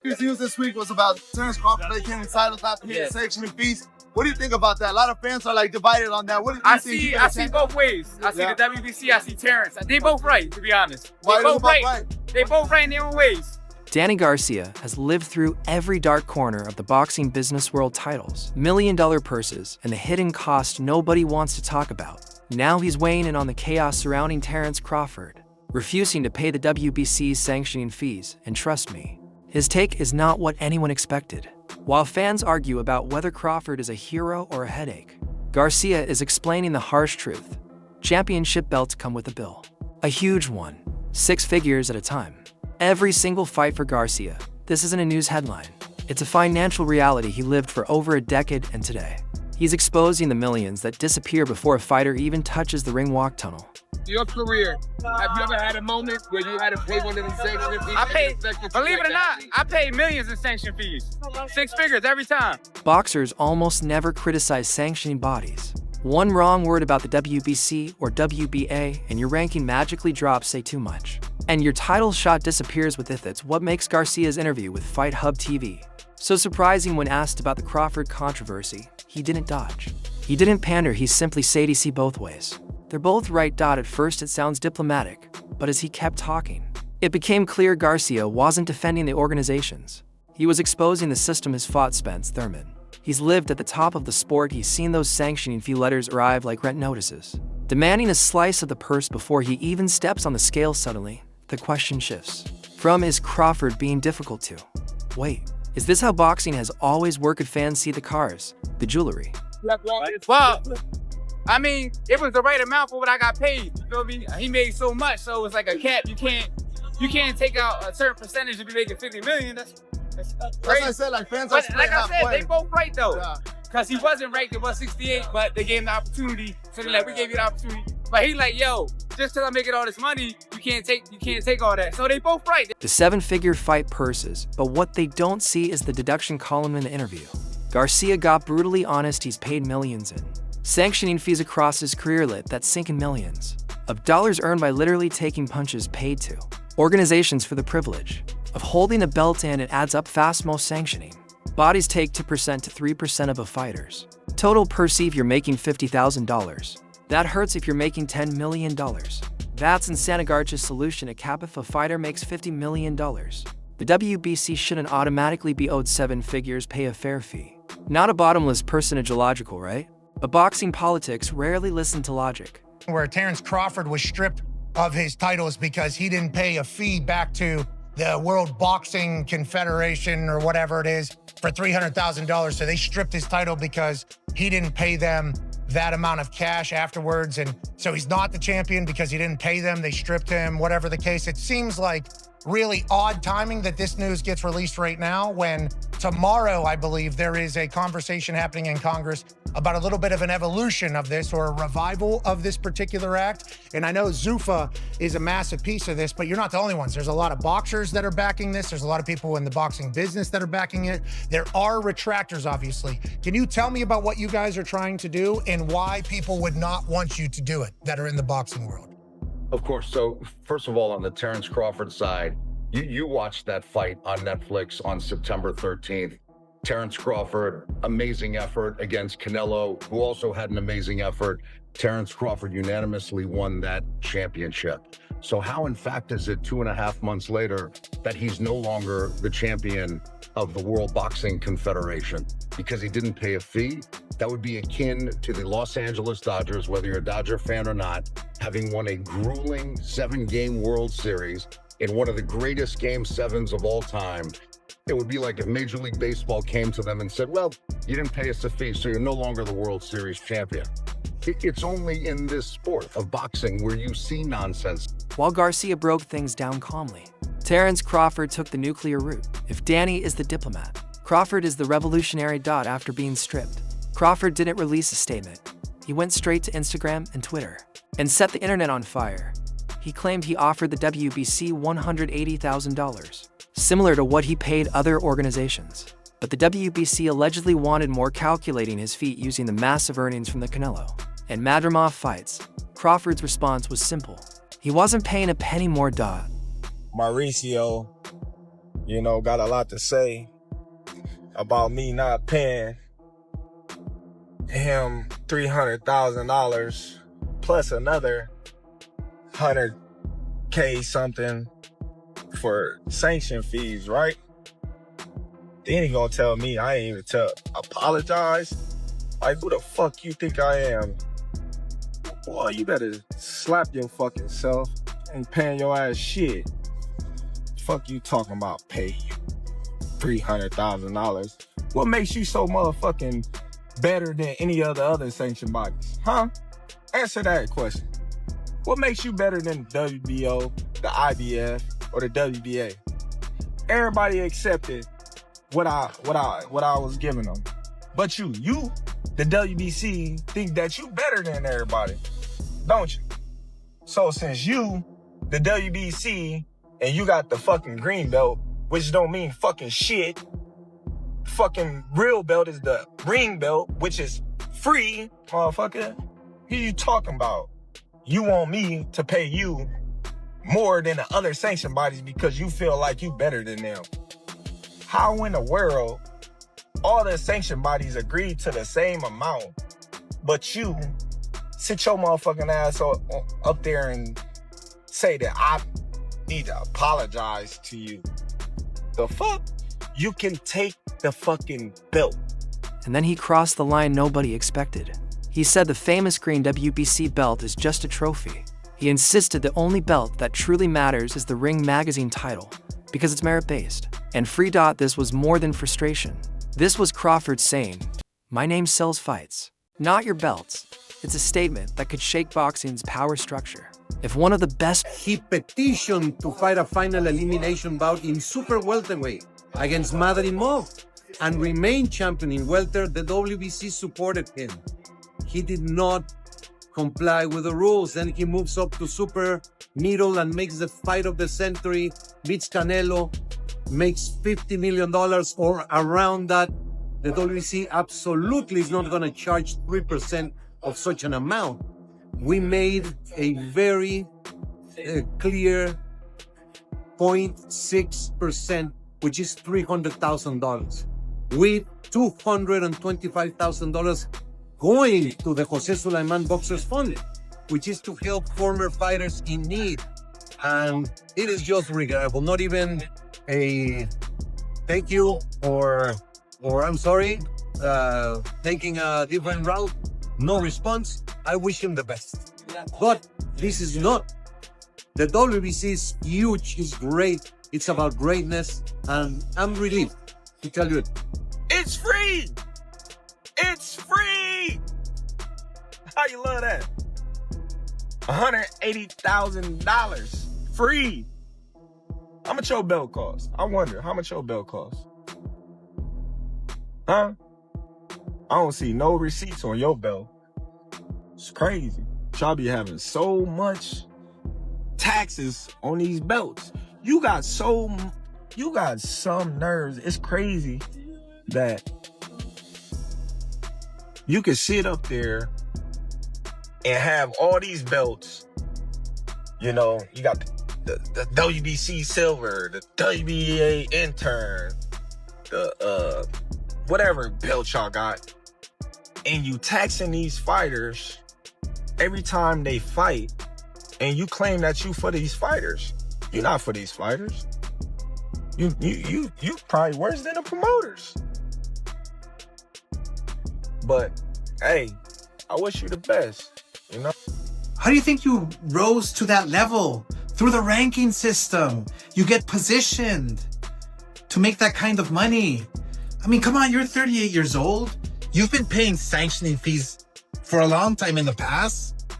His news this week was about Terence Crawford vacating titles after hitting sanctioning fees. What do you think about that? A lot of fans are like divided on that. What do you think? I see both ways. I see the WBC, I see Terence. They both right, to be honest. Why both right. They both right in their own ways. Danny Garcia has lived through every dark corner of the boxing business world: titles, million-dollar purses, and the hidden cost nobody wants to talk about. Now he's weighing in on the chaos surrounding Terence Crawford, refusing to pay the WBC's sanctioning fees, and trust me, his take is not what anyone expected. While fans argue about whether Crawford is a hero or a headache, Garcia is explaining the harsh truth. Championship belts come with a bill. A huge one, 6 figures at a time. Every single fight for Garcia, this isn't a news headline. It's a financial reality he lived for over a decade, and today, he's exposing the millions that disappear before a fighter even touches the ring walk tunnel. Your career, have you ever had a moment where you had to pay one of these sanctioning fees? I paid, believe it or not, I paid millions in sanction fees. 6 figures every time. Boxers almost never criticize sanctioning bodies. One wrong word about the WBC or WBA and your ranking magically drops, say too much, and your title shot disappears with it. That's what makes Garcia's interview with Fight Hub TV so surprising. When asked about the Crawford controversy, he didn't dodge. He didn't pander, he simply said he see both ways. They're both right. At first it sounds diplomatic, but as he kept talking, it became clear Garcia wasn't defending the organizations. He was exposing the system has fought Spence Thurman. He's lived at the top of the sport. He's seen those sanctioning fee letters arrive like rent notices, demanding a slice of the purse before he even steps on the scale. Suddenly, the question shifts from, is Crawford being difficult, to, wait, is this how boxing has always worked? Fans see the cars, the jewelry. Well, I mean, it was the right amount for what I got paid. You feel me? He made so much, so it's like a cap. You can't take out a certain percentage if you make it 50 million. That's Like I said, like fans are like I said, they both right though. Cause he wasn't ranked at 168, but they gave him the opportunity. So they're like, we gave you the opportunity. But he like, yo, just cause I'm making all this money, you can't take all that. So they both right. The 7-figure fight purses, but what they don't see is the deduction column in the interview. Garcia got brutally honest. He's paid millions in sanctioning fees across his career, that's sinking millions of dollars earned by literally taking punches paid to organizations for the privilege of holding a belt, and it adds up fast. Most sanctioning bodies take 2% to 3% of a fighter's total purse. If you're making $50,000, that hurts. If you're making $10 million, that's insane. Garcia's solution: a cap. If a fighter makes $50 million, the WBC shouldn't automatically be owed 7 figures. Pay a fair fee, not a bottomless percentage. Illogical, right? But boxing politics rarely listen to logic. Where Terence Crawford was stripped of his titles because he didn't pay a fee back to the World Boxing Confederation or whatever it is for $300,000. So they stripped his title because he didn't pay them that amount of cash afterwards. And so he's not the champion because he didn't pay them. They stripped him, whatever the case. It seems like really odd timing that this news gets released right now, when tomorrow, I believe, there is a conversation happening in Congress about a little bit of an evolution of this, or a revival of this particular act. And I know Zuffa is a massive piece of this, but you're not the only ones. There's a lot of boxers that are backing this. There's a lot of people in the boxing business that are backing it. There are retractors, obviously. Can you tell me about what you guys are trying to do and why people would not want you to do it that are in the boxing world? Of course. So first of all, on the Terence Crawford side, you watched that fight on Netflix on September 13th. Terence Crawford, amazing effort against Canelo, who also had an amazing effort. Terence Crawford unanimously won that championship. So how, in fact, is it 2.5 months later that he's no longer the champion of the World Boxing Confederation? Because he didn't pay a fee? That would be akin to the Los Angeles Dodgers, whether you're a Dodger fan or not, having won a grueling 7-game World Series in one of the greatest Game 7s of all time. It would be like if Major League Baseball came to them and said, well, you didn't pay us a fee, so you're no longer the World Series champion. It's only in this sport of boxing where you see nonsense. While Garcia broke things down calmly, Terence Crawford took the nuclear route. If Danny is the diplomat, Crawford is the revolutionary. After being stripped, Crawford didn't release a statement. He went straight to Instagram and Twitter and set the internet on fire. He claimed he offered the WBC $180,000, similar to what he paid other organizations. But the WBC allegedly wanted more, calculating his feet using the massive earnings from the Canelo and Madrimov fights. Crawford's response was simple. He wasn't paying a penny more. Mauricio, you know, got a lot to say about me not paying him $300,000 plus another $100K something for sanction fees, right? Then he gonna tell me I ain't even apologize? Like, who the fuck you think I am? Boy, you better slap your fucking self. Ain't paying your ass shit. Fuck you talking about pay you $300,000. What makes you so motherfucking better than any of the other sanctioned bodies? Huh? Answer that question. What makes you better than the WBO, the IBF, or the WBA? Everybody accepted what I was giving them. But you, the WBC, think that you better than everybody, don't you? So since you, the WBC, and you got the fucking green belt, which don't mean fucking shit. Fucking real belt is the ring belt, which is free, motherfucker. Who you talking about? You want me to pay you more than the other sanctioned bodies because you feel like you better than them. How in the world all the sanctioned bodies agreed to the same amount, but you sit your motherfucking ass up there and say that I need to apologize to you? The fuck? You can take the fucking belt. And then he crossed the line nobody expected. He said the famous green WBC belt is just a trophy. He insisted the only belt that truly matters is the Ring magazine title, because it's merit-based. And free. This was more than frustration. This was Crawford saying, "My name sells fights, not your belts." It's a statement that could shake boxing's power structure. If one of the best... He petitioned to fight a final elimination bout in super welterweight against Madrimov and remain champion in welter. The WBC supported him. He did not comply with the rules. Then he moves up to super middle and makes the fight of the century, beats Canelo, makes $50 million or around that. The WBC absolutely is not going to charge 3% of such an amount. We made a very clear 0.6%, which is $300,000, with $225,000 going to the Jose Sulaiman Boxers Fund, which is to help former fighters in need. And it is just regrettable. Not even a thank you or I'm sorry, taking a different route. No response. I wish him the best. But this is not. The WBC is huge, it's great. It's about greatness, and I'm relieved to tell you it. It's free! It's free! How you love that? $180,000 free. How much your belt cost? I wonder, how much your belt cost? Huh? I don't see no receipts on your belt. It's crazy. Y'all be having so much taxes on these belts. You got some nerves. It's crazy that you can sit up there and have all these belts. You know, you got the WBC silver, the WBA intern, the whatever belt y'all got, and you taxing these fighters every time they fight, and you claim that you for these fighters. You're not for these fighters. You probably worse than the promoters. But hey, I wish you the best, you know? How do you think you rose to that level? Through the ranking system. You get positioned to make that kind of money. I mean, come on, you're 38 years old. You've been paying sanctioning fees for a long time in the past.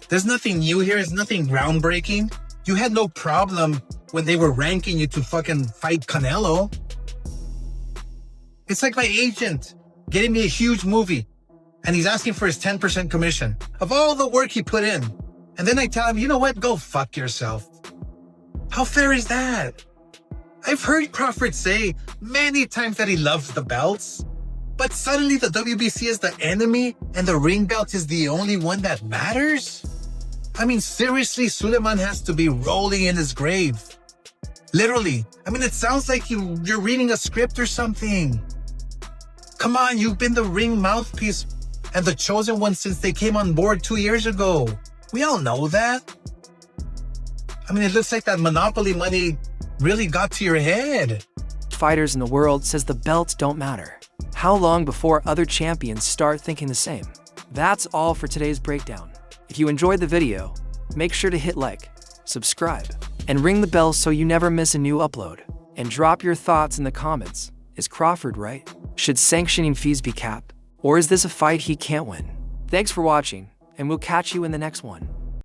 There's nothing new here. There's nothing groundbreaking. You had no problem when they were ranking you to fucking fight Canelo. It's like my agent getting me a huge movie and he's asking for his 10% commission of all the work he put in. And then I tell him, you know what? Go fuck yourself. How fair is that? I've heard Crawford say many times that he loves the belts, but suddenly the WBC is the enemy and the ring belt is the only one that matters? I mean, seriously, Sulaiman has to be rolling in his grave. Literally. I mean, it sounds like you're reading a script or something. Come on, you've been the ring mouthpiece and the chosen one since they came on board 2 years ago. We all know that. I mean, it looks like that monopoly money really got to your head. Fighters in the world says the belts don't matter. How long before other champions start thinking the same? That's all for today's breakdown. If you enjoyed the video, make sure to hit like, subscribe, and ring the bell so you never miss a new upload. And drop your thoughts in the comments. Is Crawford right? Should sanctioning fees be capped? Or is this a fight he can't win? Thanks for watching, and we'll catch you in the next one.